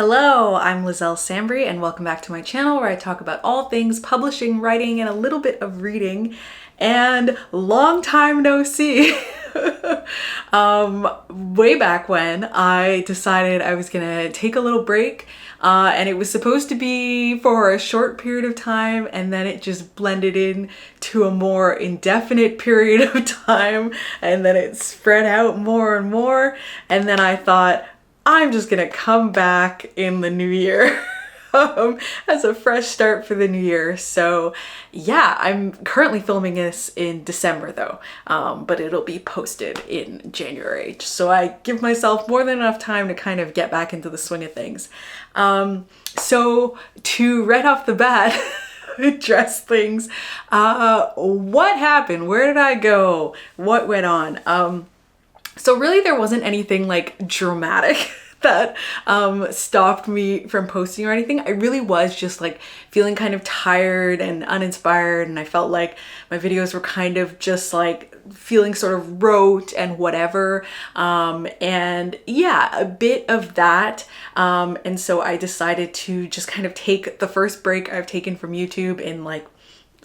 Hello, I'm Liselle Sambury and welcome back to my channel where I talk about all things publishing, writing, and a little bit of reading. And long time no see. Way back when I decided I was gonna take a little break and it was supposed to be for a short period of time, and then it just blended in to a more indefinite period of time, and then it spread out more and more, and then I thought, I'm just gonna come back in the new year as a fresh start for the new year. So yeah, I'm currently filming this in December though, but it'll be posted in January. So I give myself more than enough time to kind of get back into the swing of things. So to right off the bat, address things, what happened? Where did I go? What went on? So really there wasn't anything like dramatic that stopped me from posting or anything. I really was just like feeling kind of tired and uninspired, and I felt like my videos were kind of just like feeling sort of rote and whatever. And yeah, a bit of that. And so I decided to just kind of take the first break I've taken from YouTube in like,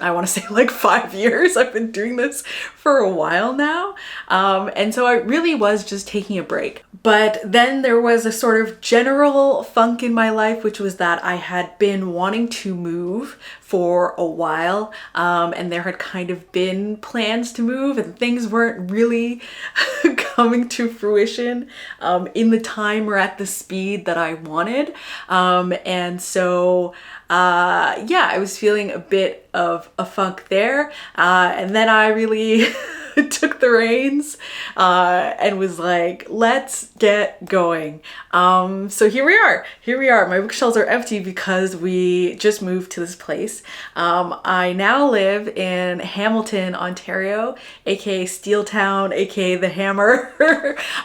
I want to say like 5 years. I've been doing this for a while now. And so I really was just taking a break. But then there was a sort of general funk in my life, which was that I had been wanting to move for a while. And there had kind of been plans to move and things weren't really coming to fruition in the time or at the speed that I wanted. And so yeah, I was feeling a bit of a funk there. And then I really took the reins and was like, let's get going. So here we are. My bookshelves are empty because we just moved to this place. I now live in Hamilton, Ontario, aka Steeltown, aka the Hammer.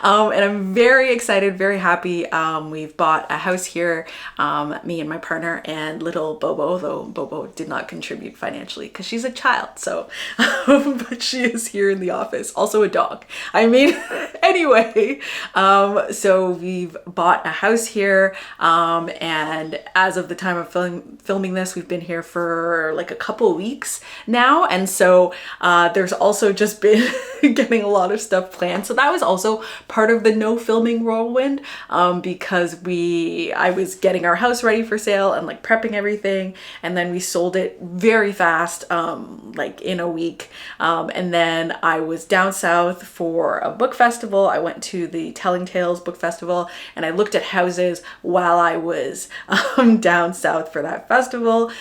And I'm very excited, very happy. We've bought a house here, me and my partner and little Bobo, though Bobo did not contribute financially because she's a child, so but she is here in the office. Also a dog. I mean, anyway, so we've bought a house here, and as of the time of filming this, we've been here for like a couple weeks now, and so there's also just been getting a lot of stuff planned. So that was also part of the no filming whirlwind, because I was getting our house ready for sale and like prepping everything, and then we sold it very fast, like in a week, and then I was down south for a book festival. I went to the Telling Tales book festival and I looked at houses while I was down south for that festival.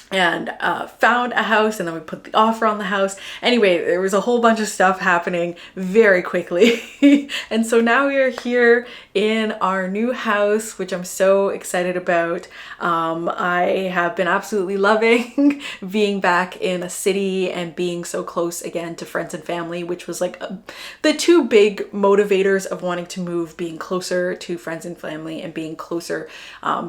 And found a house, and then we put the offer on the house. Anyway, there was a whole bunch of stuff happening very quickly. And so now we are here in our new house, which I'm so excited about. I have been absolutely loving being back in a city and being so close again to friends and family, which was like the two big motivators of wanting to move, being closer to friends and family and being closer,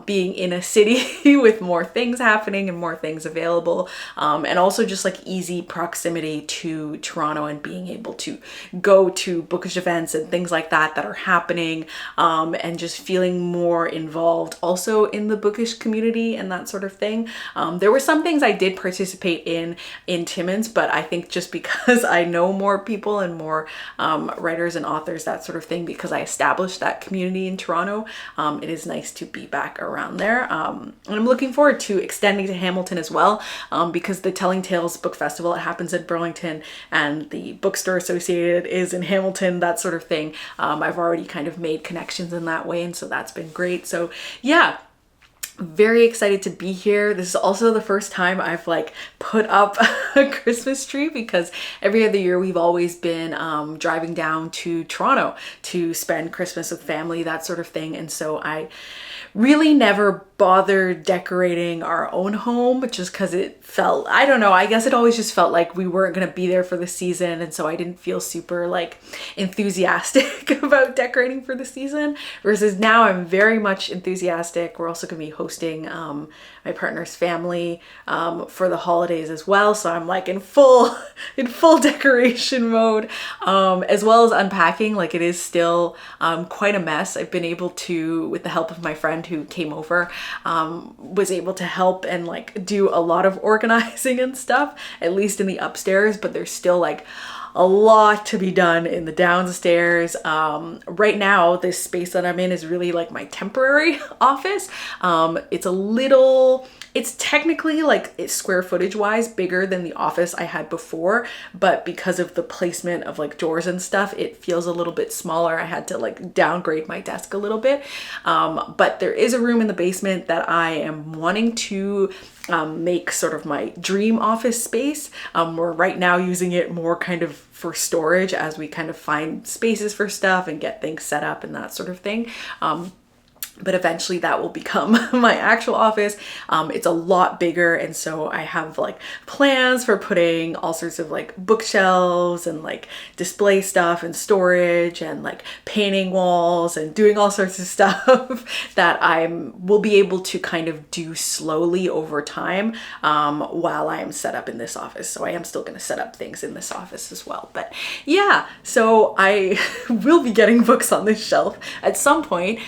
being in a city with more things happening and more things available, and also just like easy proximity to Toronto and being able to go to bookish events and things like that are happening, and just feeling more involved also in the bookish community and that sort of thing. There were some things I did participate in Timmins, but I think just because I know more people and more writers and authors, that sort of thing, because I established that community in Toronto, it is nice to be back around there. And I'm looking forward to extending to Hamilton as well, because the Telling Tales book festival, it happens in Burlington and the bookstore associated is in Hamilton, that sort of thing. I've already kind of made connections in that way, and so that's been great. So yeah, very excited to be here. This is also the first time I've like put up a Christmas tree, because every other year we've always been driving down to Toronto to spend Christmas with family, that sort of thing. And so I really never bothered decorating our own home, just because it felt, I don't know, I guess it always just felt like we weren't going to be there for the season, and so I didn't feel super like enthusiastic about decorating for the season, versus now I'm very much enthusiastic. We're also going to be hosting my partner's family for the holidays as well. So I'm like in full decoration mode, as well as unpacking. Like it is still quite a mess. I've been able to, with the help of my friend who came over, was able to help and like do a lot of organizing and stuff, at least in the upstairs, but there's still like a lot to be done in the downstairs. Right now, this space that I'm in is really like my temporary office. It's technically like square footage wise bigger than the office I had before, but because of the placement of like drawers and stuff, it feels a little bit smaller. I had to like downgrade my desk a little bit. But there is a room in the basement that I am wanting to make sort of my dream office space. We're right now using it more kind of for storage as we kind of find spaces for stuff and get things set up and that sort of thing. But eventually that will become my actual office. It's a lot bigger, and so I have like plans for putting all sorts of like bookshelves and like display stuff and storage and like painting walls and doing all sorts of stuff that will be able to kind of do slowly over time while I am set up in this office. So I am still going to set up things in this office as well. But yeah, so I will be getting books on this shelf at some point.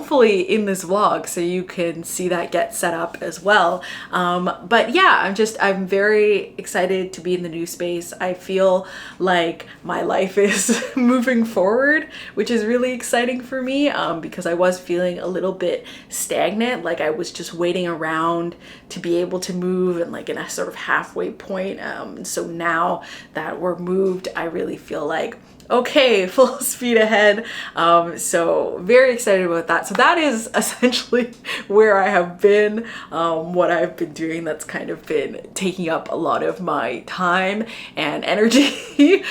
Hopefully in this vlog, so you can see that get set up as well. But yeah, I'm very excited to be in the new space. I feel like my life is moving forward, which is really exciting for me, because I was feeling a little bit stagnant, like I was just waiting around to be able to move and like in a sort of halfway point. So now that we're moved, I really feel like okay, full speed ahead. So very excited about that. So that is essentially where I have been, what I've been doing that's kind of been taking up a lot of my time and energy.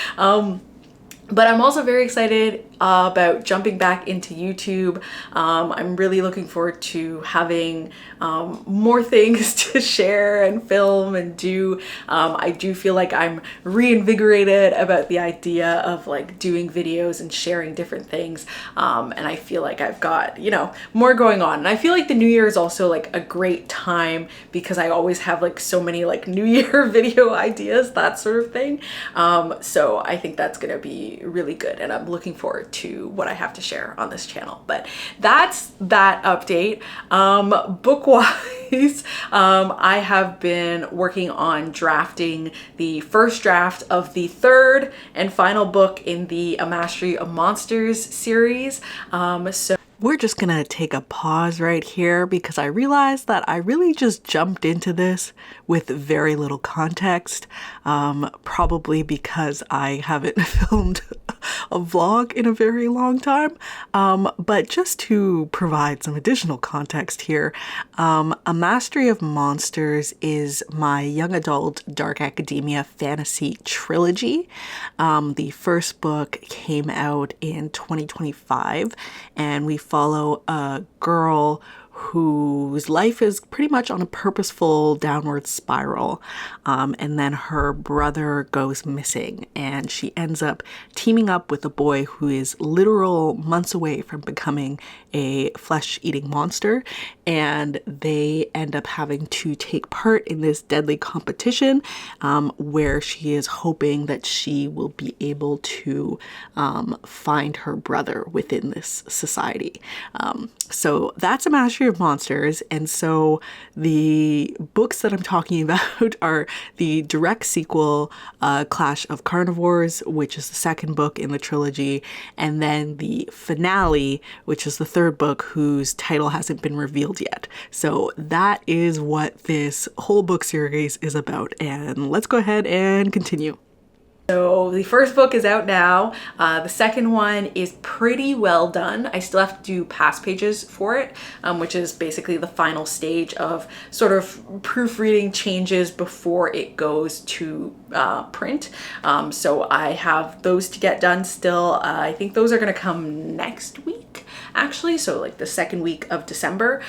But I'm also very excited about jumping back into YouTube. I'm really looking forward to having more things to share and film and do. I do feel like I'm reinvigorated about the idea of like doing videos and sharing different things. And I feel like I've got, you know, more going on. And I feel like the new year is also like a great time because I always have like so many like new year video ideas, that sort of thing. So I think that's gonna be really good, and I'm looking forward to what I have to share on this channel. But that's that update. Book wise, I have been working on drafting the first draft of the third and final book in the A Mastery of Monsters series. So we're just gonna take a pause right here because I realized that I really just jumped into this with very little context, probably because I haven't filmed a vlog in a very long time. But just to provide some additional context here, A Mastery of Monsters is my young adult dark academia fantasy trilogy. The first book came out in 2025, and we follow a girl whose life is pretty much on a purposeful downward spiral. And then her brother goes missing, and she ends up teaming up with a boy who is literal months away from becoming a flesh-eating monster. And they end up having to take part in this deadly competition, where she is hoping that she will be able to find her brother within this society. So that's A Mastery of Monsters. And so the books that I'm talking about are the direct sequel, Clash of Carnivores, which is the second book in the trilogy, and then the finale, which is the third book, whose title hasn't been revealed yet. So that is what this whole book series is about, and let's go ahead and continue. So the first book is out now. The second one is pretty well done. I still have to do past pages for it, which is basically the final stage of sort of proofreading changes before it goes to print. So I have those to get done still. I think those are gonna come next week, actually. So like the second week of December.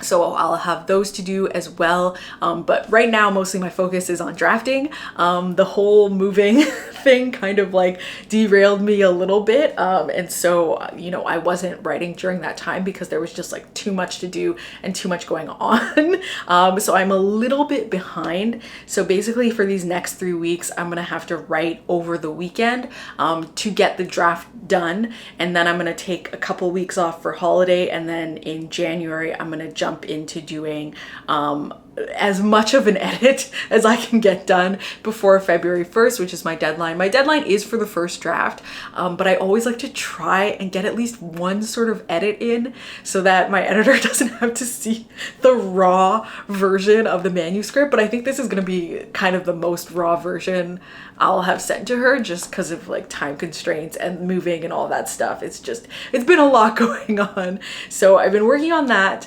So I'll have those to do as well. But right now, mostly my focus is on drafting. The whole moving thing kind of like derailed me a little bit. And so, you know, I wasn't writing during that time because there was just like too much to do and too much going on. So I'm a little bit behind. So basically for these next 3 weeks, I'm gonna have to write over the weekend to get the draft done. And then I'm gonna take a couple weeks off for holiday. And then in January, I'm gonna jump into doing as much of an edit as I can get done before February 1st, which is my deadline. My deadline is for the first draft, but I always like to try and get at least one sort of edit in so that my editor doesn't have to see the raw version of the manuscript. But I think this is going to be kind of the most raw version I'll have sent to her just because of like time constraints and moving and all that stuff. It's been a lot going on. So I've been working on that.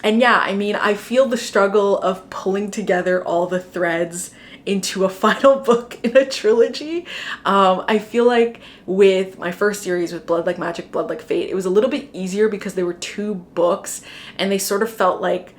And yeah, I mean, I feel the struggle of pulling together all the threads into a final book in a trilogy. I feel like with my first series with Blood Like Magic, Blood Like Fate, it was a little bit easier because there were 2 books and they sort of felt like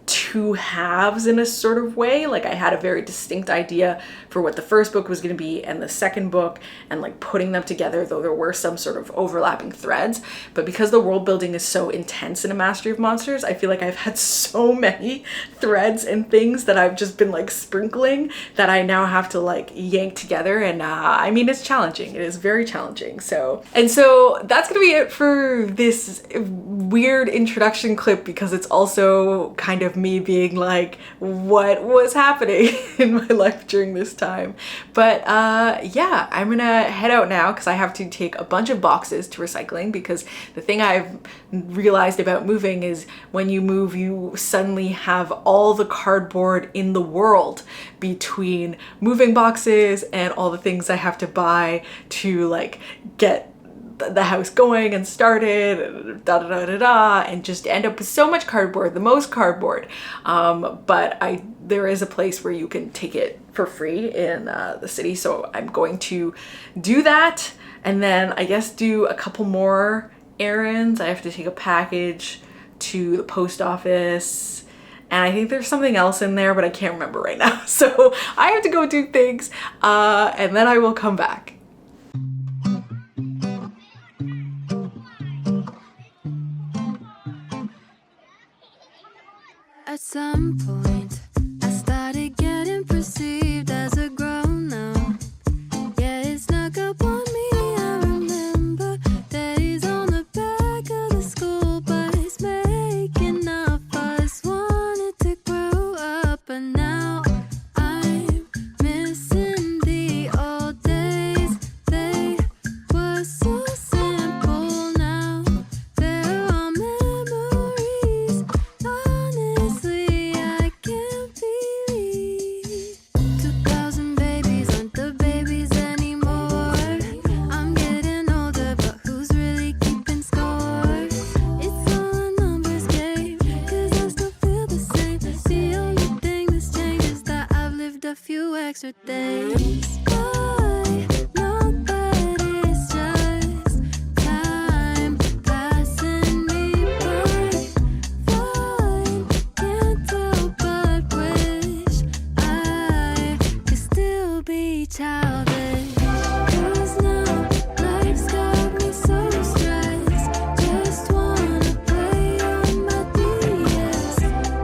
2 halves in a sort of way. Like I had a very distinct idea for what the first book was going to be and the second book, and like putting them together, though there were some sort of overlapping threads. But because the world building is so intense in A Mastery of Monsters, I feel like I've had so many threads and things that I've just been like sprinkling that I now have to like yank together. And I mean, it's challenging. It is very challenging. So that's gonna be it for this weird introduction clip, because it's also kind of me being like, what was happening in my life during this time. But yeah, I'm gonna head out now because I have to take a bunch of boxes to recycling, because the thing I've realized about moving is when you move, you suddenly have all the cardboard in the world between moving boxes and all the things I have to buy to like get the house going and started, and just end up with so much cardboard, the most cardboard. But there is a place where you can take it for free in the city, so I'm going to do that, and then I guess do a couple more errands. I have to take a package to the post office, and I think there's something else in there, but I can't remember right now. So I have to go do things, and then I will come back. At some point, I started getting perceived as a grown-up. Yeah, it snuck up on me. I remember that he's on the back of the school bus, making up us wanted to grow up. But now I'm missing the old days. They were so simple. Now they're all memories. Honestly, I can't believe 2,000 babies aren't the babies anymore. I'm getting older, but who's really keeping score? It's all a numbers game, 'cause I still feel the same. The only thing that's changed is that I've lived a few extra days. I know that it's just time passing me by. Fine, can't help but wish I could still be childish. 'Cause now life's got me so stressed. Just wanna play on my DS.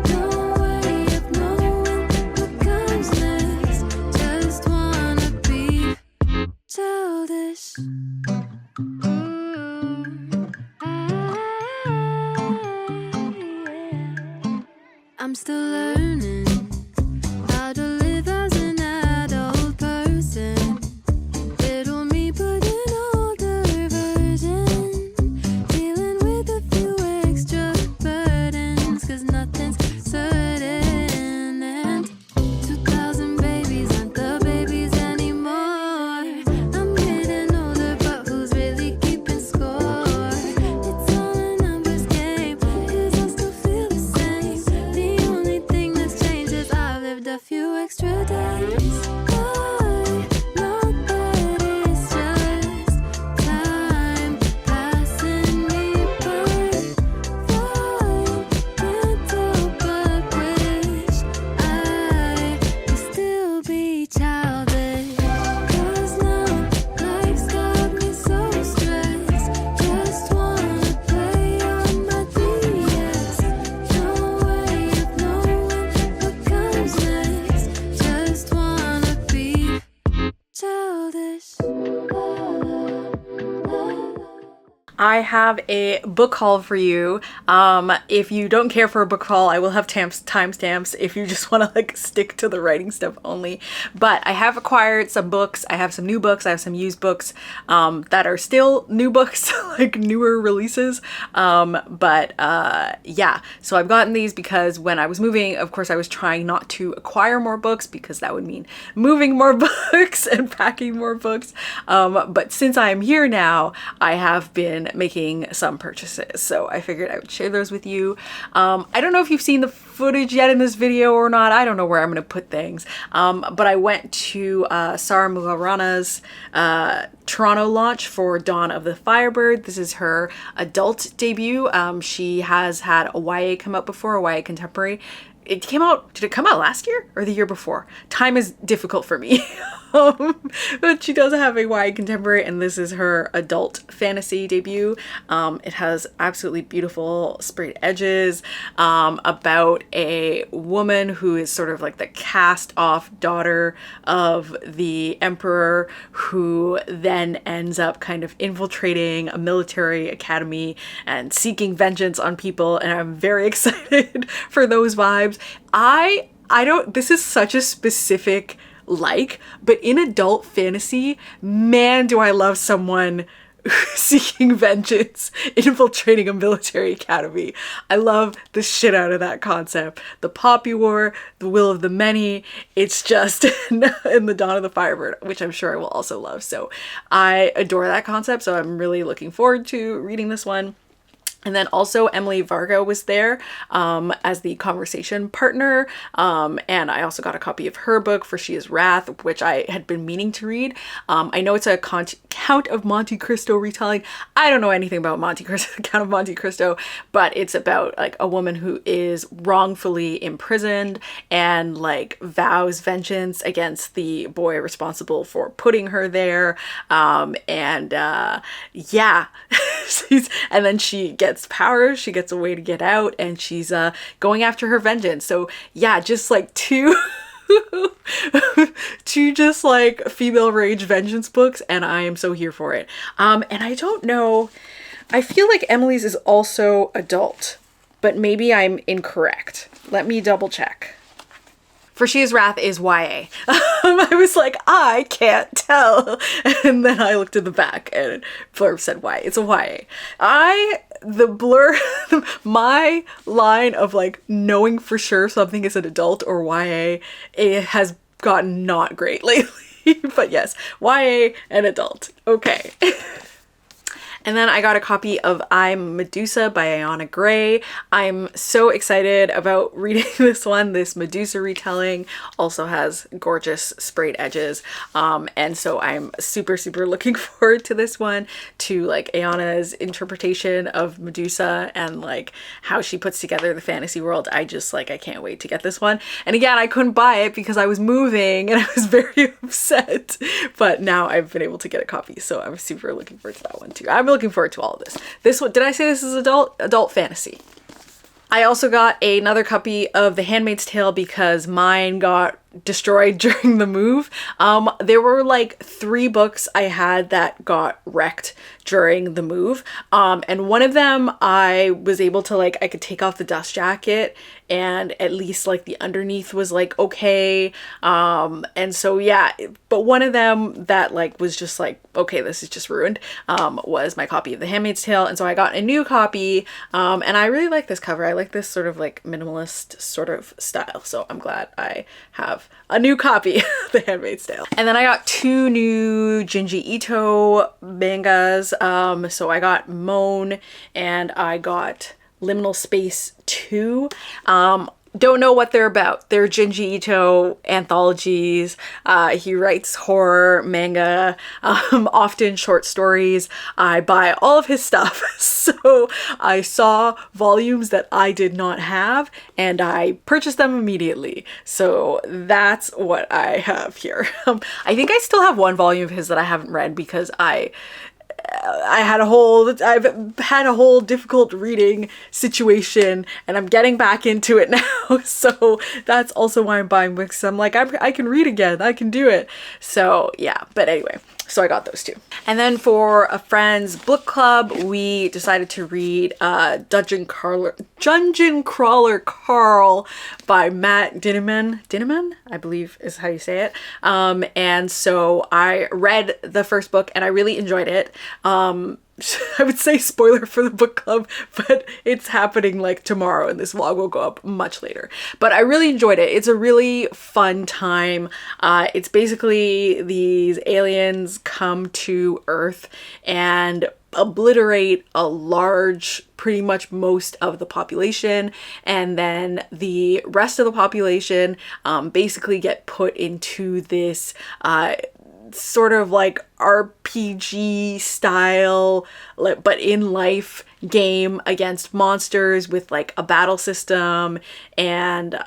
No way of knowing what comes next. Just wanna be childish. I'm still learning how to live as an adult person. Little me, but an older version. Dealing with a few extra burdens, 'cause nothing's certain. And 2,000 babies aren't the babies anymore. I'm getting older, but who's really keeping score? It's all a numbers game, 'cause I still feel the same. The only thing that's changed I have a book haul for you. If you don't care for a book haul, I will have timestamps if you just want to like stick to the writing stuff only. But I have acquired some books. I have some new books. I have some used books that are still new books, like newer releases. Yeah, so I've gotten these because when I was moving, of course, I was trying not to acquire more books because that would mean moving more books and packing more books. But since I am here now, I have been making some purchases. So I figured I would share those with you. I don't know if you've seen the footage yet in this video or not. I don't know where I'm going to put things. But I went to Sarah Mughal Rana's Toronto launch for Dawn of the Firebird. This is her adult debut. She has had a YA come out before, a YA contemporary. It came out, did it come out last year or the year before? Time is difficult for me. But she does have a YA contemporary, and this is her adult fantasy debut. It has absolutely beautiful sprayed edges about a woman who is sort of like the cast off daughter of the emperor, who then ends up kind of infiltrating a military academy and seeking vengeance on people. And I'm very excited for those vibes. I don't, this is such a specific but in adult fantasy, man, do I love someone seeking vengeance, infiltrating a military academy. I love the shit out of that concept. The Poppy War, the will of the many, it's just in the Dawn of the Firebird, which I'm sure I will also love. So I adore that concept. So I'm really looking forward to reading this one. And then also Emily Varga was there as the conversation partner. And I also got a copy of her book, For She Is Wrath, which I had been meaning to read. I know it's a Count of Monte Cristo retelling. I don't know anything about Count of Monte Cristo, but it's about like a woman who is wrongfully imprisoned and like vows vengeance against the boy responsible for putting her there. Yeah, and then she gets powers, she gets a way to get out, and she's going after her vengeance. So yeah, just like two just like female rage vengeance books, and I am so here for it. And I don't know, I feel like Emily's is also adult, but maybe I'm incorrect. Let me double check. For She Is Wrath is YA. I was like, I can't tell. And then I looked at the back and blurb said YA. It's a YA. My line of like knowing for sure something is an adult or YA, it has gotten not great lately. But yes, YA and adult. Okay. And then I got a copy of I'm Medusa by Ayana Gray. I'm so excited about reading this one. This Medusa retelling also has gorgeous sprayed edges. And so I'm super, super looking forward to this one, to like Ayana's interpretation of Medusa and like how she puts together the fantasy world. I can't wait to get this one. And again, I couldn't buy it because I was moving and I was very upset, but now I've been able to get a copy. So I'm super looking forward to that one too. I'm looking forward to all of this. This one, did I say this is adult fantasy? I also got another copy of The Handmaid's Tale because mine got destroyed during the move. There were like 3 books I had that got wrecked during the move. And one of them I was able to like, I could take off the dust jacket and at least like the underneath was like okay. And so yeah, but one of them that like was just like, okay, this is just ruined, was my copy of The Handmaid's Tale. And so I got a new copy, and I really like this cover. I like this sort of like minimalist sort of style. So I'm glad I have a new copy of The Handmaid's Tale. And then I got 2 new Junji Ito mangas. So I got Moan and I got Liminal Space 2. Don't know what they're about. They're Junji Ito anthologies. He writes horror, manga, often short stories. I buy all of his stuff. So I saw volumes that I did not have and I purchased them immediately. So that's what I have here. I think I still have 1 volume of his that I haven't read because I've had a whole difficult reading situation and I'm getting back into it now. So that's also why I'm buying books. I'm like, I can read again. I can do it. So yeah, but anyway, So I got those two. And then for a friend's book club, we decided to read Dungeon Crawler Carl by Matt Dinniman, I believe is how you say it. And so I read the first book and I really enjoyed it. I would say spoiler for the book club, but it's happening like tomorrow and this vlog will go up much later. But I really enjoyed it. It's a really fun time. It's basically these aliens come to Earth and obliterate a large, pretty much most of the population, and then the rest of the population basically get put into this sort of like RPG style, but in life game against monsters with like a battle system, and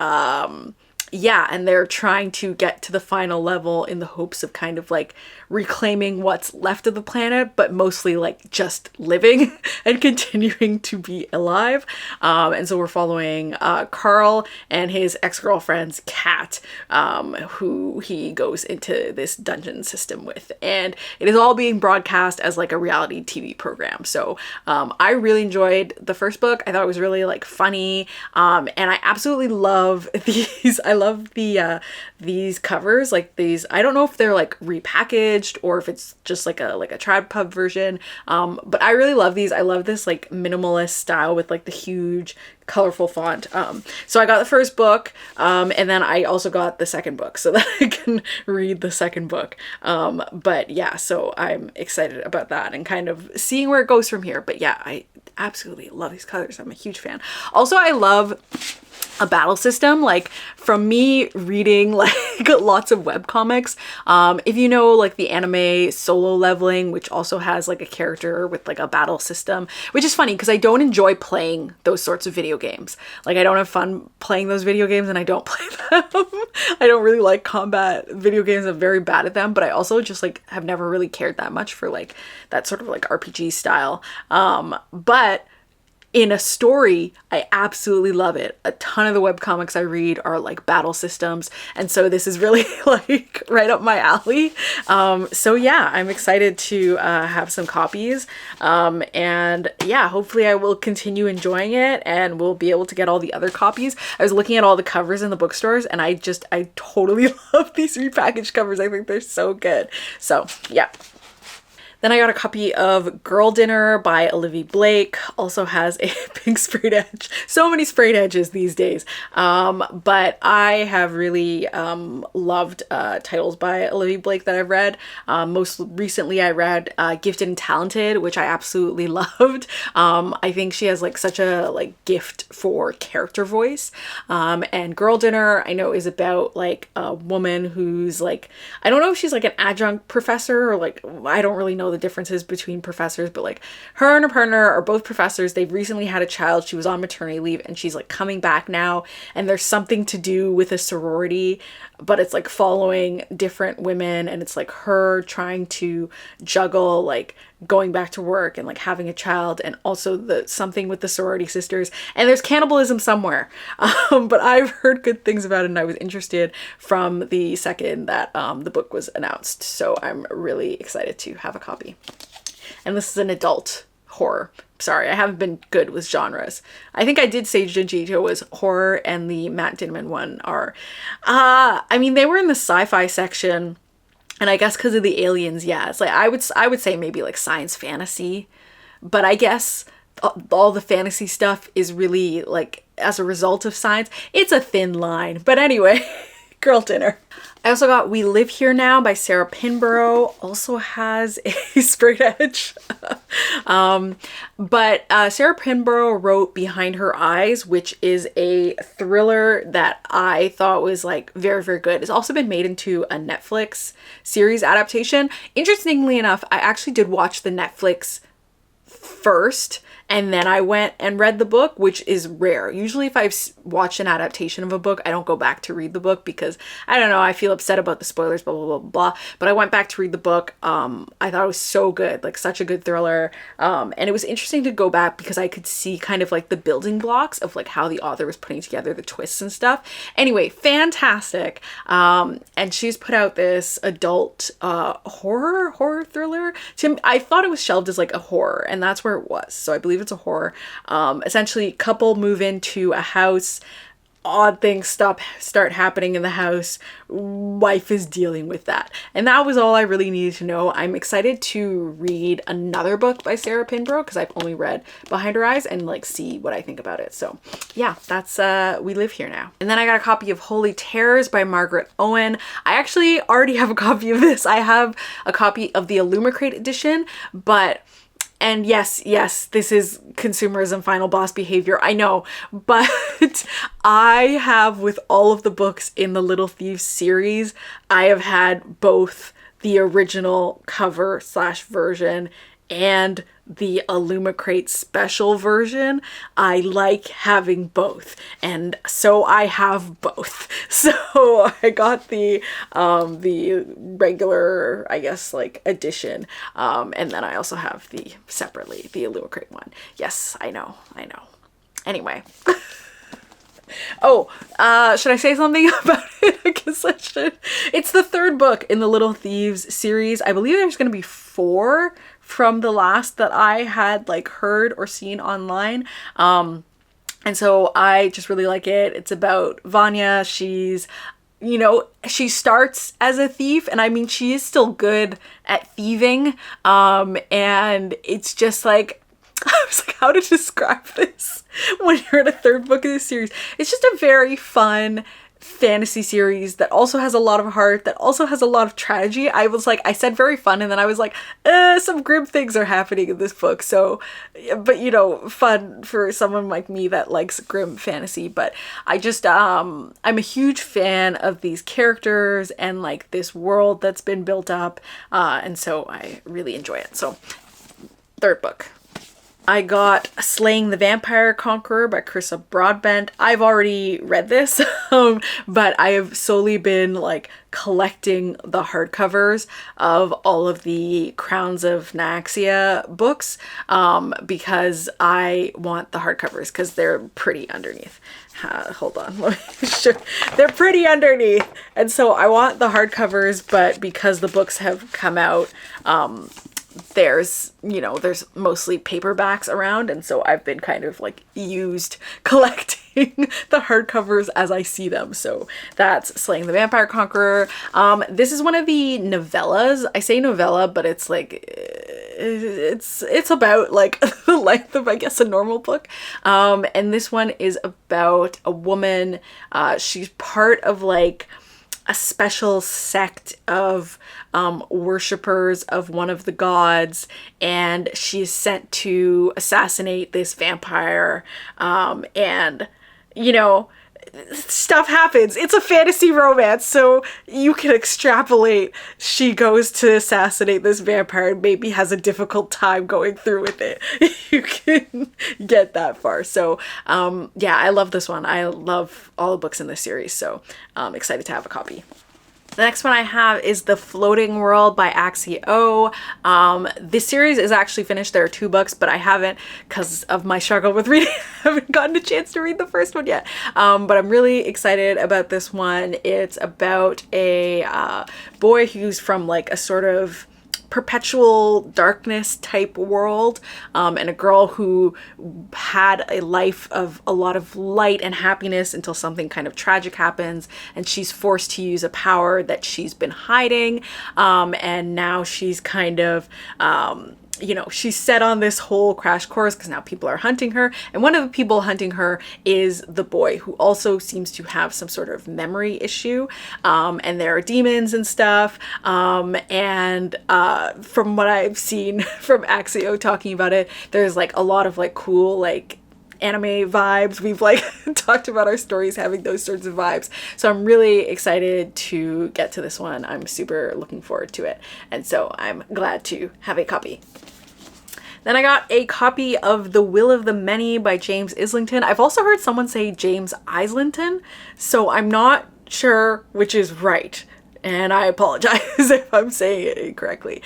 yeah, and they're trying to get to the final level in the hopes of kind of like reclaiming what's left of the planet, but mostly like just living and continuing to be alive. And so we're following Carl and his ex-girlfriend's cat, who he goes into this dungeon system with. And it is all being broadcast as like a reality TV program. So I really enjoyed the first book. I thought it was really like funny. And I absolutely love these. I love these covers, like these, I don't know if they're like repackaged or if it's just like a trad pub version, but I really love these. I love this like minimalist style with like the huge colorful font. So I got the first book, and then I also got the second book so that I can read the second book. But yeah, so I'm excited about that and kind of seeing where it goes from here. But yeah, I absolutely love these colors. I'm a huge fan. Also, I love a battle system, like from me reading like lots of webcomics. If you know like the anime Solo Leveling, which also has like a character with like a battle system, which is funny because I don't enjoy playing those sorts of video games. Like I don't have fun playing those video games and I don't play them. I don't really like combat video games. I'm very bad at them, but I also just like have never really cared that much for like that sort of like RPG style. But in a story, I absolutely love it. A ton of the webcomics I read are like battle systems, and so this is really like right up my alley. So yeah, I'm excited to have some copies, and yeah, hopefully I will continue enjoying it and we'll be able to get all the other copies. I was looking at all the covers in the bookstores and I totally love these repackaged covers. I think they're so good. So yeah. Then I got a copy of Girl Dinner by Olivie Blake. Also has a pink sprayed edge. So many sprayed edges these days. But I have really loved titles by Olivie Blake that I've read. Most recently I read Gifted and Talented, which I absolutely loved. I think she has like such a like gift for character voice. And Girl Dinner I know is about like a woman who's like, I don't know if she's like an adjunct professor or like, I don't really know the differences between professors, but like her and her partner are both professors. They've recently had a child. She was on maternity leave and she's like coming back now, and there's something to do with a sorority, but it's like following different women, and it's like her trying to juggle like going back to work and like having a child, and also the something with the sorority sisters, and there's cannibalism somewhere. But I've heard good things about it and I was interested from the second that the book was announced, so I'm really excited to have a copy. And this is an adult horror. Sorry, I haven't been good with genres. I think I did say Junji Ito was horror, and the Matt Dinniman one are, I mean, they were in the sci-fi section, and I guess because of the aliens, yeah, it's like I would say maybe like science fantasy, but I guess all the fantasy stuff is really like as a result of science. It's a thin line, but anyway. Girl Dinner. I also got We Live Here Now by Sarah Pinborough. Also has a sprayed edge. But Sarah Pinborough wrote Behind Her Eyes, which is a thriller that I thought was like very, very good. It's also been made into a Netflix series adaptation. Interestingly enough, I actually did watch the Netflix first, And then I went and read the book, which is rare. Usually if I've watched an adaptation of a book, I don't go back to read the book because, I don't know, I feel upset about the spoilers, blah, blah, blah, blah. But I went back to read the book. I thought it was so good, like such a good thriller. And it was interesting to go back because I could see kind of like the building blocks of like how the author was putting together the twists and stuff. Anyway, fantastic. And she's put out this adult horror thriller. I thought it was shelved as like a horror, and that's where it was. So I believe it's a horror. Essentially, couple move into a house. Odd things start happening in the house. Wife is dealing with that. And that was all I really needed to know. I'm excited to read another book by Sarah Pinborough because I've only read Behind Her Eyes and like see what I think about it. So yeah, that's We Live Here Now. And then I got a copy of Holy Terrors by Margaret Owen. I actually already have a copy of this. I have a copy of the Illumicrate edition, and yes, this is consumerism, final boss behavior, I know, but I have, with all of the books in the Little Thieves series, I have had both the original cover / version and the Illumicrate special version. I like having both, and so I have both. So I got the regular, I guess, like edition, and then I also have the separately the Illumicrate one. Yes, I know. Anyway. Oh, should I say something about it? I guess I should. It's the third book in the Little Thieves series. I believe there's going to be 4 from the last that I had like heard or seen online. And so I just really like it. It's about Vanya. She's, she starts as a thief, and I mean, she is still good at thieving. And it's just like, I was like, how to describe this when you're in a third book of this series. It's just a very fun fantasy series that also has a lot of heart, that also has a lot of tragedy. I was like, I said very fun, and then I was like, some grim things are happening in this book. So, but fun for someone like me that likes grim fantasy. But I just, I'm a huge fan of these characters and like this world that's been built up. And so I really enjoy it. So, third book. I got Slaying the Vampire Conqueror by Carissa Broadbent. I've already read this, but I have solely been like collecting the hardcovers of all of the Crowns of Nyaxia books, because I want the hardcovers because they're pretty underneath. Hold on, let me show. They're pretty underneath, and so I want the hardcovers, but because the books have come out, there's mostly paperbacks around, and so I've been kind of like used collecting the hardcovers as I see them. So that's Slaying the Vampire Conqueror. This is one of the novellas. I say novella, but it's like it's about like the length of, I guess, a normal book. And this one is about a woman. She's part of like a special sect of worshippers of one of the gods, and she's sent to assassinate this vampire, and stuff happens. It's a fantasy romance, so you can extrapolate she goes to assassinate this vampire and maybe has a difficult time going through with it. You can get that far. So yeah, I love this one. I love all the books in this series, so I'm excited to have a copy. The next one I have is The Floating World by Axio. This series is actually finished. There are 2 books, but I haven't, because of my struggle with reading, I haven't gotten a chance to read the first one yet. But I'm really excited about this one. It's about a boy who's from like a sort of perpetual darkness type world, and a girl who had a life of a lot of light and happiness until something kind of tragic happens, and she's forced to use a power that she's been hiding, and now she's kind of she's set on this whole crash course because now people are hunting her, and one of the people hunting her is the boy, who also seems to have some sort of memory issue, and there are demons and stuff, and from what I've seen from Axio talking about it, there's like a lot of like cool like anime vibes. We've like talked about our stories having those sorts of vibes, so I'm really excited to get to this one. I'm super looking forward to it, and so I'm glad to have a copy. Then I got a copy of The Will of the Many by James Islington. I've also heard someone say James Islington, so I'm not sure which is right. And I apologize if I'm saying it incorrectly.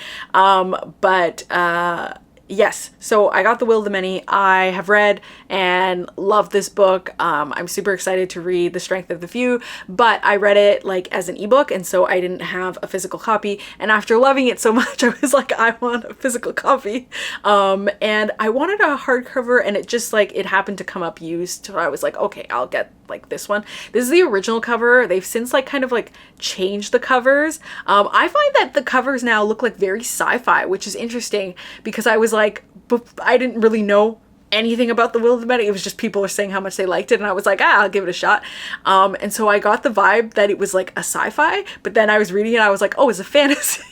Yes, so I got The Will of the Many. I have read and loved this book. I'm super excited to read The Strength of the Few, but I read it like as an ebook, and so I didn't have a physical copy. And after loving it so much, I was like, I want a physical copy. And I wanted a hardcover, and it just like, it happened to come up used. So I was like, okay, I'll get like this one. This is the original cover. They've since like kind of like changed the covers. I find that the covers now look like very sci-fi, which is interesting because I was like, I didn't really know anything about The Will of the Many. It was just people were saying how much they liked it, and I was like, I'll give it a shot. And so I got the vibe that it was like a sci-fi, but then I was reading it, I was like, oh, it's a fantasy.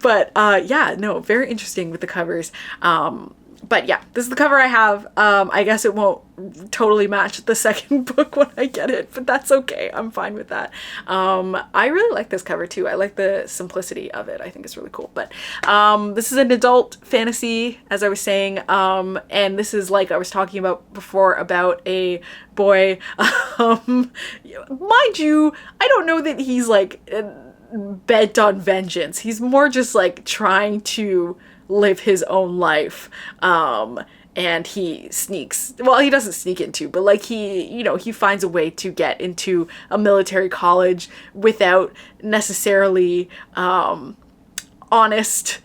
But yeah, no, very interesting with the covers. But yeah, this is the cover I have. I guess it won't totally match the second book when I get it, but that's okay. I'm fine with that. I really like this cover too. I like the simplicity of it. I think it's really cool. But this is an adult fantasy, as I was saying. And this is like I was talking about before about a boy. Mind you, I don't know that he's like bent on vengeance. He's more just like trying to live his own life. And he sneaks, well, he doesn't sneak into, but like he finds a way to get into a military college without necessarily honest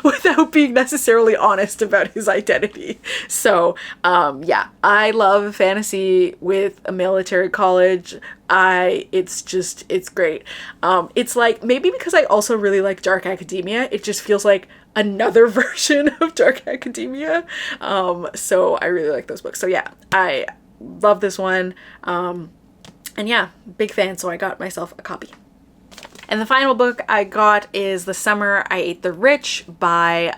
without being necessarily honest about his identity. So yeah, I love fantasy with a military college. It's great. It's like, maybe because I also really like dark academia, it just feels like another version of dark academia. So I really like those books. So yeah, I love this one. And yeah, big fan. So I got myself a copy. And the final book I got is The Summer I Ate the Rich by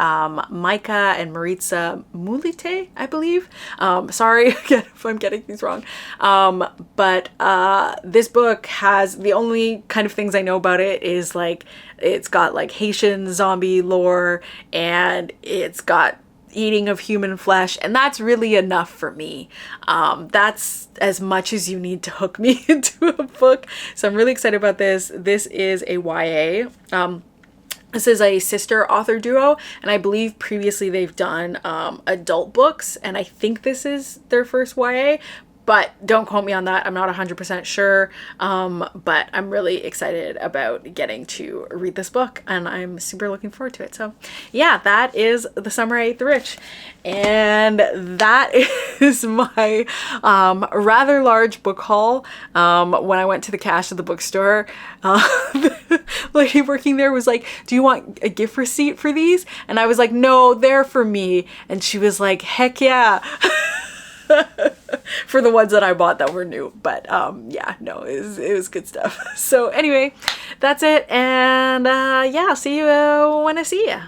Micah and Maritza Mulite, I believe. Sorry again if I'm getting these wrong. But this book has, the only kind of things I know about it is like, it's got like Haitian zombie lore, and it's got eating of human flesh, and that's really enough for me. That's as much as you need to hook me into a book. So I'm really excited about this. This is a YA. This is a sister author duo, and I believe previously they've done adult books, and I think this is their first YA, but don't quote me on that. I'm not 100% sure, but I'm really excited about getting to read this book, and I'm super looking forward to it. So yeah, that is The Summer I Ate the Rich, and that is my rather large book haul. When I went to the cash at the bookstore, the lady working there was like, do you want a gift receipt for these? And I was like, no, they're for me. And she was like, heck yeah. For the ones that I bought that were new. But yeah, no, it was good stuff. So anyway, that's it, and yeah, I'll see you when I see you.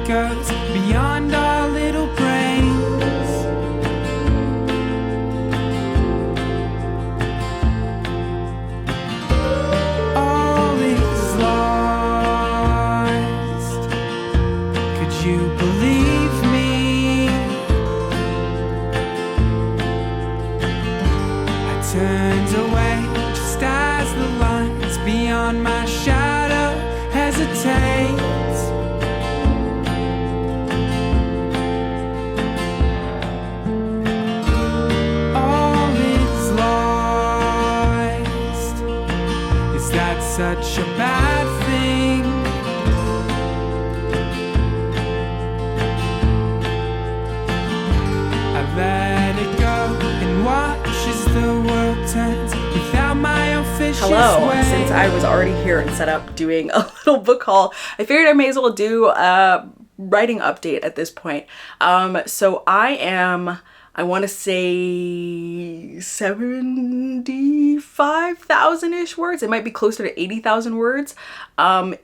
Goes beyond our little brains. All is lost. Could you believe me? I turned away just as the lines beyond my shadow hesitate. Such a bad thing. Hello. Since I was already here and set up doing a little book haul, I figured I may as well do a writing update at this point. So I want to say 75,000-ish words. It might be closer to 80,000 words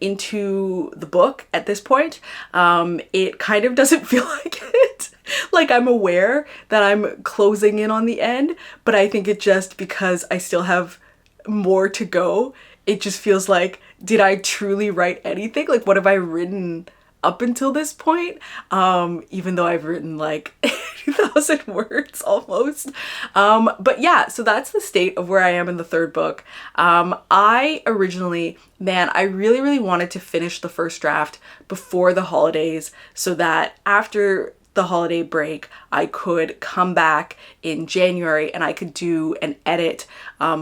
into the book at this point. It kind of doesn't feel like it. Like, I'm aware that I'm closing in on the end, but I think it just because I still have more to go, it just feels like, did I truly write anything? Like, what have I written up until this point? Even though I've written like 80,000 words almost. But yeah, so that's the state of where I am in the third book. I originally, I really wanted to finish the first draft before the holidays so that after the holiday break, I could come back in January and I could do an edit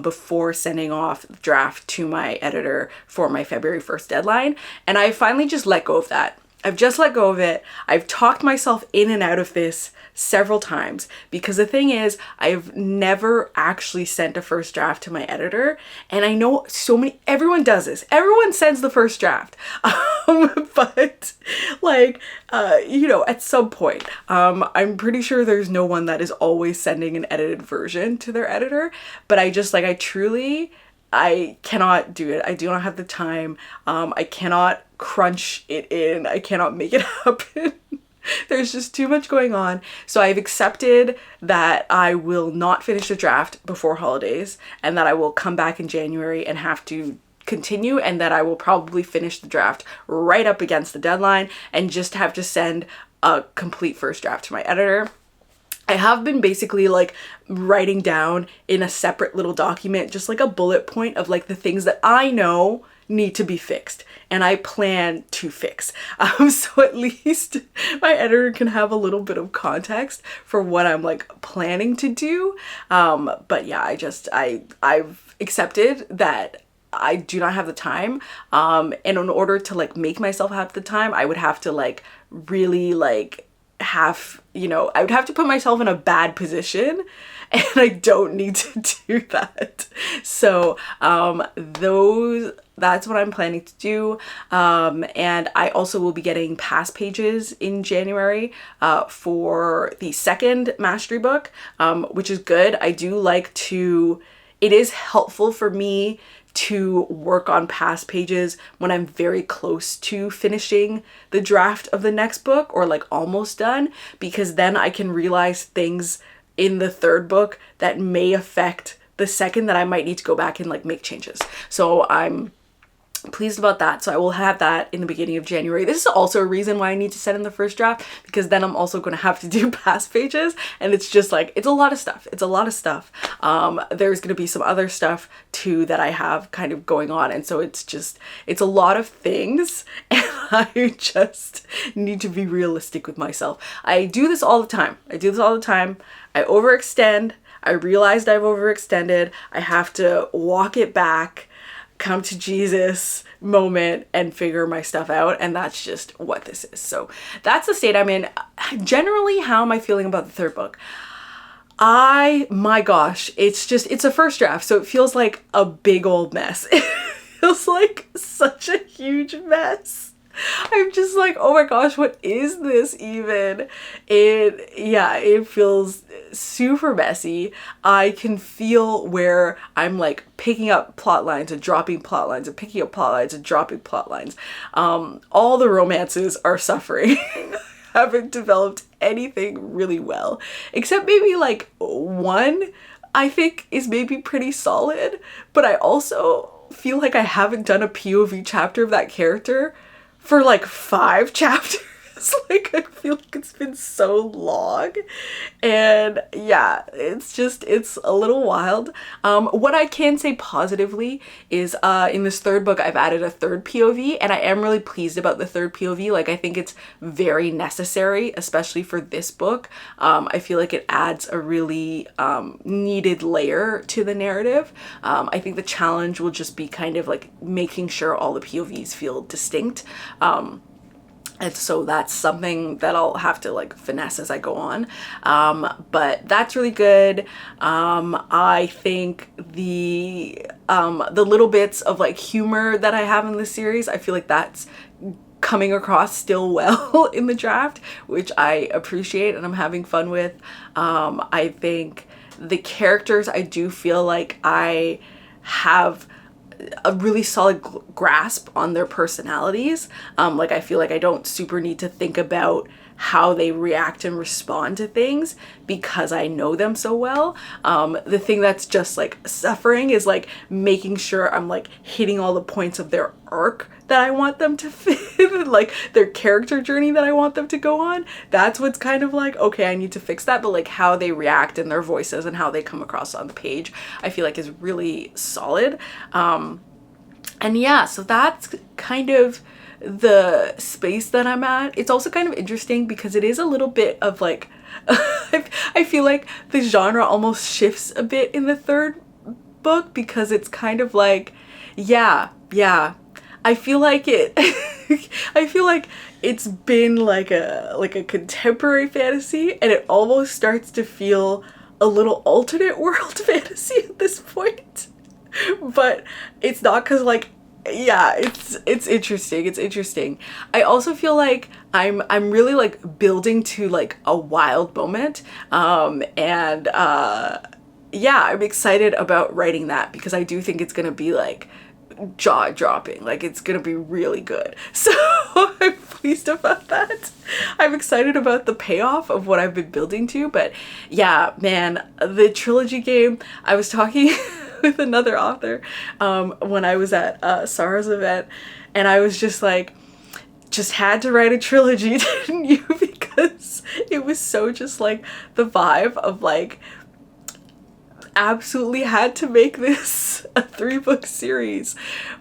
before sending off the draft to my editor for my February 1st deadline. And I finally just let go of that. I've just let go of it. I've talked myself in and out of this several times because the thing is, I've never actually sent a first draft to my editor. And I know everyone does this. Everyone sends the first draft. But like, at some point, I'm pretty sure there's no one that is always sending an edited version to their editor. But I cannot do it. I do not have the time. I cannot crunch it in. I cannot make it happen. There's just too much going on. So I've accepted that I will not finish the draft before holidays and that I will come back in January and have to continue, and that I will probably finish the draft right up against the deadline and just have to send a complete first draft to my editor. I have been basically like writing down in a separate little document, just like a bullet point of like the things that I know need to be fixed and I plan to fix. So at least my editor can have a little bit of context for what I'm like planning to do. But yeah, I've accepted that I do not have the time. And in order to like make myself have the time, I would have to like really like I would have to put myself in a bad position, and I don't need to do that. So that's what I'm planning to do. And I also will be getting past pages in January for the second mastery book, which is good. I do like to, it is helpful for me to work on past pages when I'm very close to finishing the draft of the next book or like almost done, because then I can realize things in the third book that may affect the second that I might need to go back and like make changes. So I'm pleased about that. So I will have that in the beginning of January. This is also a reason why I need to send in the first draft, because then I'm also going to have to do past pages, and it's just like, it's a lot of stuff. It's a lot of stuff. There's going to be some other stuff too that I have kind of going on, and so it's a lot of things, and I just need to be realistic with myself. I do this all the time. I overextend. I realized I've overextended. I have to walk it back, come to Jesus moment, and figure my stuff out, and that's just what this is. So that's the state I'm in. Generally, how am I feeling about the third book? My gosh, it's a first draft, so it feels like a big old mess. It feels like such a huge mess. I'm just like, oh my gosh, what is this even? It feels super messy. I can feel where I'm like picking up plot lines and dropping plot lines and picking up plot lines and dropping plot lines. All the romances are suffering. Haven't developed anything really well, except maybe like one I think is maybe pretty solid, but I also feel like I haven't done a POV chapter of that character for like 5 chapters. Like, I feel like it's been so long, and yeah, it's a little wild. What I can say positively is in this third book, I've added a third POV, and I am really pleased about the third POV. Like, I think it's very necessary, especially for this book. I feel like it adds a really needed layer to the narrative. I think the challenge will just be kind of like making sure all the POVs feel distinct. And so that's something that I'll have to like finesse as I go on. But that's really good. I think the little bits of like humor that I have in the series, I feel like that's coming across still well in the draft, which I appreciate and I'm having fun with. I think the characters, I do feel like I have a really solid grasp on their personalities. Like I feel like I don't super need to think about how they react and respond to things because I know them so well. The thing that's just like suffering is like making sure I'm like hitting all the points of their arc that I want them to fit, like their character journey that I want them to go on. That's what's kind of like, okay, I need to fix that. But like how they react in their voices and how they come across on the page, I feel like is really solid. And yeah, so that's kind of the space that I'm at. It's also kind of interesting because it is a little bit of like, I feel like the genre almost shifts a bit in the third book because it's kind of like, yeah, I feel like it, I feel like it's been like a contemporary fantasy and it almost starts to feel a little alternate world fantasy at this point. But it's not because like, yeah, it's interesting. I also feel like I'm really like building to like a wild moment. Yeah, I'm excited about writing that because I do think it's gonna be like jaw-dropping, like it's gonna be really good. So I'm pleased about that. I'm excited about the payoff of what I've been building to. But yeah, man, the trilogy game, I was talking with another author when I was at Sarah's event, and I was just like, just had to write a trilogy, didn't you? Because it was so just like the vibe of like, absolutely had to make this a 3-book series.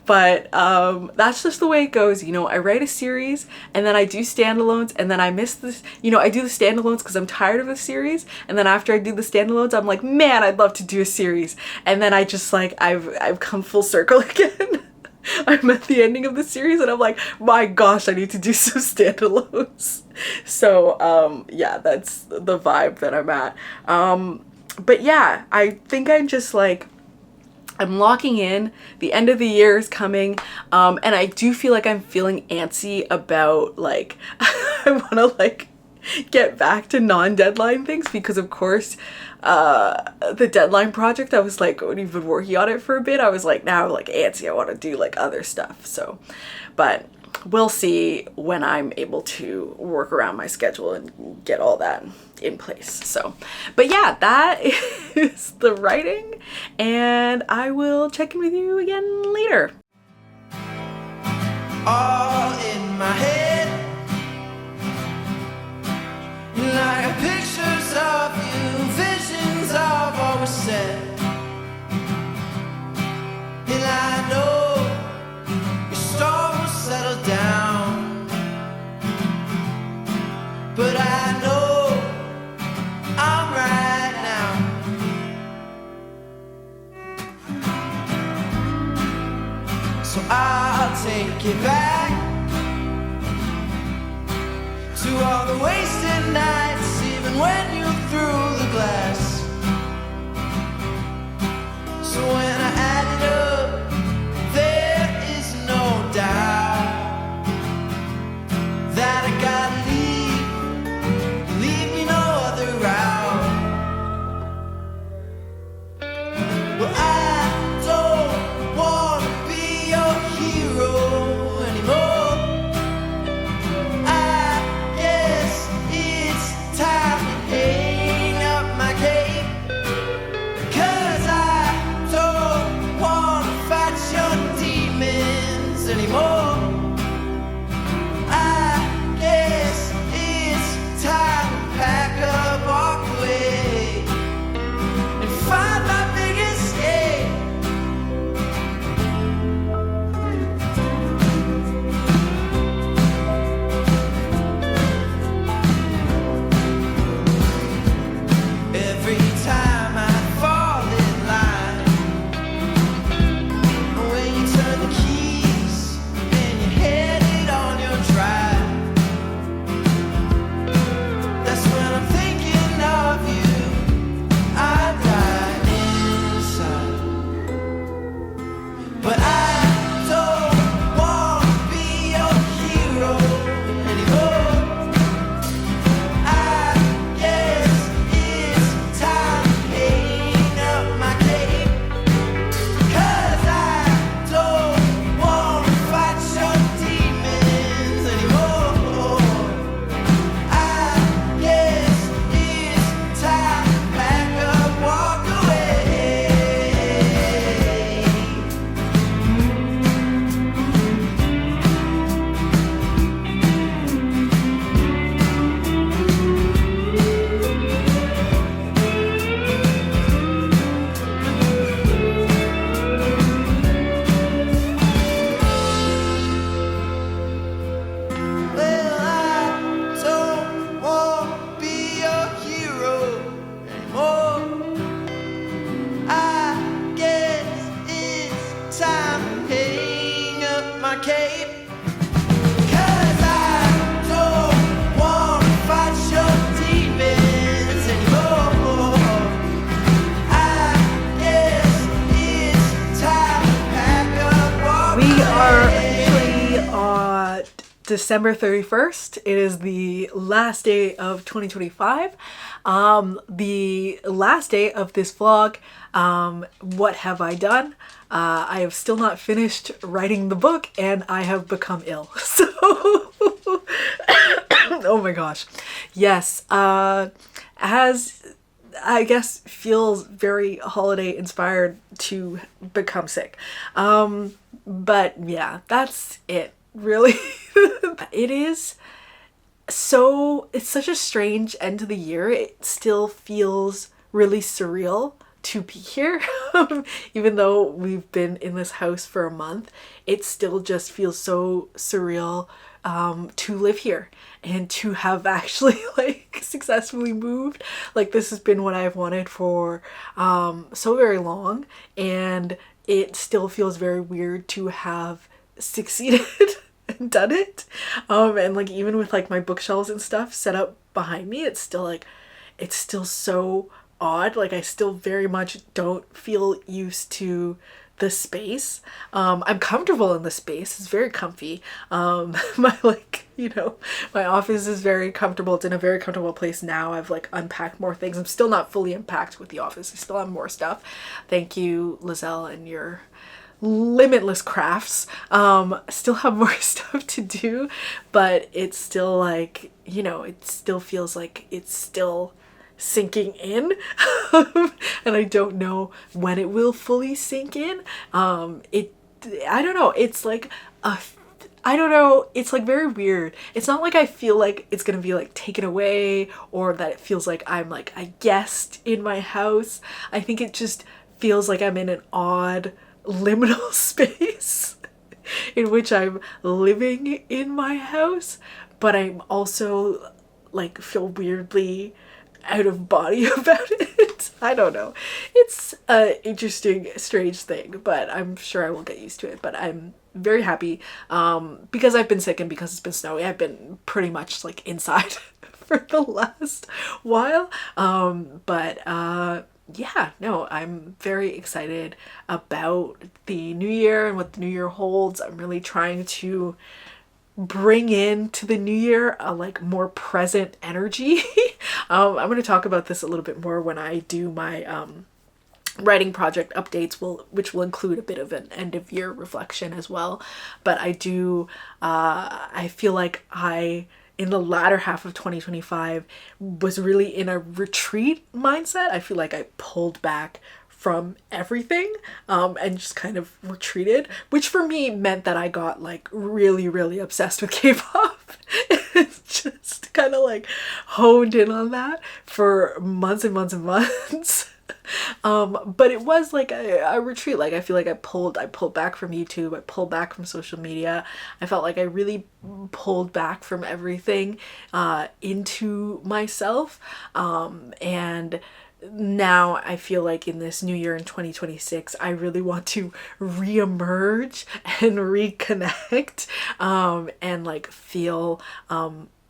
But that's just the way it goes, you know. I write a series and then I do standalones, and then I miss this, you know, I do the standalones because I'm tired of the series, and then after I do the standalones I'm like, man, I'd love to do a series, and then I just like I've come full circle again. I'm at the ending of the series and I'm like, my gosh, I need to do some standalones. So yeah, that's the vibe that I'm at. But yeah, I think I'm just like, I'm locking in. The end of the year is coming. And I do feel like I'm feeling antsy about like, I want to like get back to non-deadline things because of course, the deadline project, I was like, when you've been working on it for a bit, I was like, now I'm like antsy, I want to do like other stuff. So, but we'll see when I'm able to work around my schedule and get all that in place. So, but yeah, that is the writing, and I will check in with you again later. All in my head, like pictures of you, visions I've always said. And I know your storm will settle down, but I know I'm right now. So I'll take it back to all the wasted nights, even when you threw the glass. So when I add it up, there is no doubt that I gotta leave me no other route. Well, I don't wanna be your hero anymore. I guess it's time to hang up my cape, 'cause I don't December 31st. It is the last day of 2025. The last day of this vlog. What have I done? I have still not finished writing the book and I have become ill. So, oh my gosh. Yes, as I guess feels very holiday inspired to become sick. But yeah, that's it, really. It's such a strange end to the year. It still feels really surreal to be here. Even though we've been in this house for a month, it still just feels so surreal to live here and to have actually like successfully moved. Like, this has been what I've wanted for so very long, and it still feels very weird to have succeeded and done it. And like, even with like my bookshelves and stuff set up behind me, it's still so odd. Like, I still very much don't feel used to the space. I'm comfortable in the space. It's very comfy. My my office is very comfortable. It's in a very comfortable place now. I've like unpacked more things. I'm still not fully unpacked with the office. I still have more stuff. Thank you, Liselle, and your limitless crafts. Still have more stuff to do, but it's still like, it still feels like it's still sinking in. And I don't know when it will fully sink in. I don't know, it's like I don't know, it's like very weird. It's not like I feel like it's gonna be like taken away, or that it feels like I'm like a guest in my house. I think it just feels like I'm in an odd liminal space in which I'm living in my house, but I'm also like feel weirdly out of body about it. I don't know. It's an interesting, strange thing, but I'm sure I will get used to it. But I'm very happy because I've been sick and because it's been snowy. I've been pretty much like inside for the last while. Yeah, no, I'm very excited about the new year and what the new year holds. I'm really trying to bring into the new year a like more present energy. I'm going to talk about this a little bit more when I do my writing project updates, which will include a bit of an end of year reflection as well. But I feel like in the latter half of 2025 was really in a retreat mindset. I feel like I pulled back from everything and just kind of retreated, which for me meant that I got like really, really obsessed with K-pop. It's just kind of like honed in on that for months and months and months. But it was like a retreat. Like, I feel like I pulled back from YouTube. I pulled back from social media. I felt like I really pulled back from everything into myself. And now I feel like in this new year in 2026, I really want to re-emerge and reconnect and like feel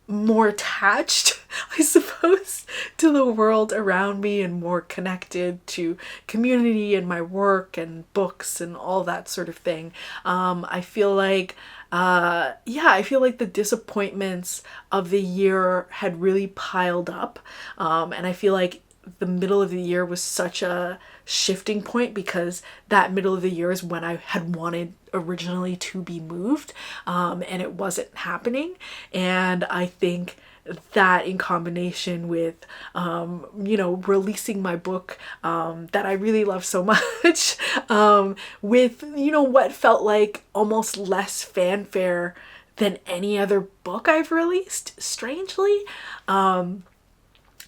more attached, I suppose, to the world around me, and more connected to community and my work and books and all that sort of thing. I feel like I feel like the disappointments of the year had really piled up, and I feel like the middle of the year was such a shifting point, because that middle of the year is when I had wanted originally to be moved, and it wasn't happening. And I think that, in combination with releasing my book that I really love so much, with what felt like almost less fanfare than any other book I've released, strangely,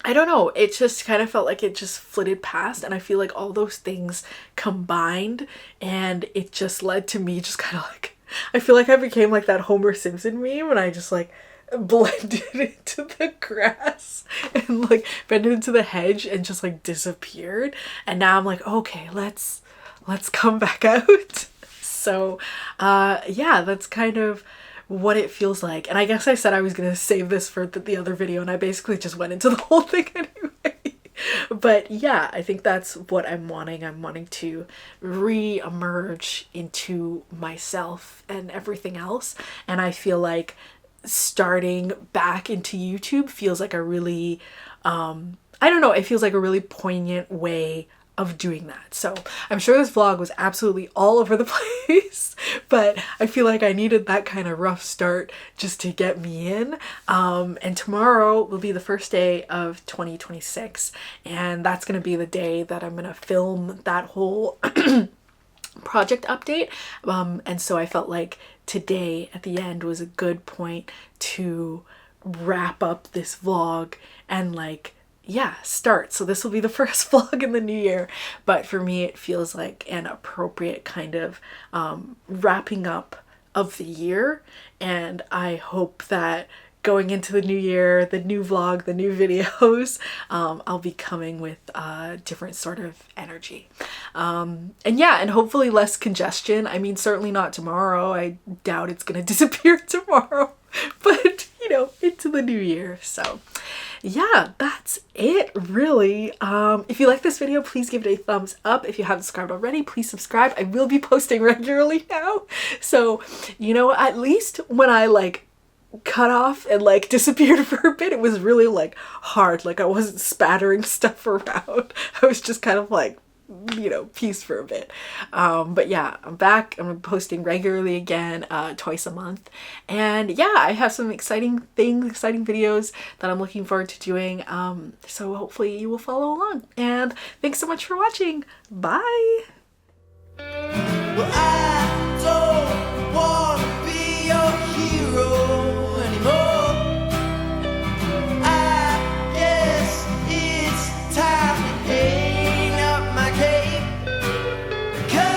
I don't know, it just kind of felt like it just flitted past, and I feel like all those things combined, and it just led to me just kind of like, I feel like I became like that Homer Simpson meme when I just like blended into the grass and like blended into the hedge and just like disappeared. And now I'm like, okay, let's come back out. So yeah, that's kind of what it feels like. And I guess I said I was gonna save this for the other video, and I basically just went into the whole thing anyway. But yeah, I think that's what I'm wanting. I'm wanting to re-emerge into myself and everything else. And I feel like starting back into YouTube feels like a really, I don't know, it feels like a really poignant way of doing that. So I'm sure this vlog was absolutely all over the place, but I feel like I needed that kind of rough start just to get me in. And tomorrow will be the first day of 2026, and that's going to be the day that I'm going to film that whole project update. And so I felt like today at the end was a good point to wrap up this vlog and like, yeah, start. So this will be the first vlog in the new year, but for me it feels like an appropriate kind of wrapping up of the year. And I hope that going into the new year, the new vlog, the new videos, I'll be coming with a different sort of energy. And yeah, and hopefully less congestion. I mean, certainly not tomorrow. I doubt it's gonna disappear tomorrow, but you know, into the new year. So yeah, that's it really. If you like this video, please give it a thumbs up. If you haven't subscribed already, please subscribe. I will be posting regularly now. So, you know, at least when I like cut off and like disappeared for a bit, it was really like hard. Like I wasn't spattering stuff around. I was just kind of like, you know, peace for a bit. But yeah, I'm back. I'm posting regularly again, twice a month. And yeah, I have some exciting things, exciting videos that I'm looking forward to doing. So hopefully you will follow along. And thanks so much for watching. Bye!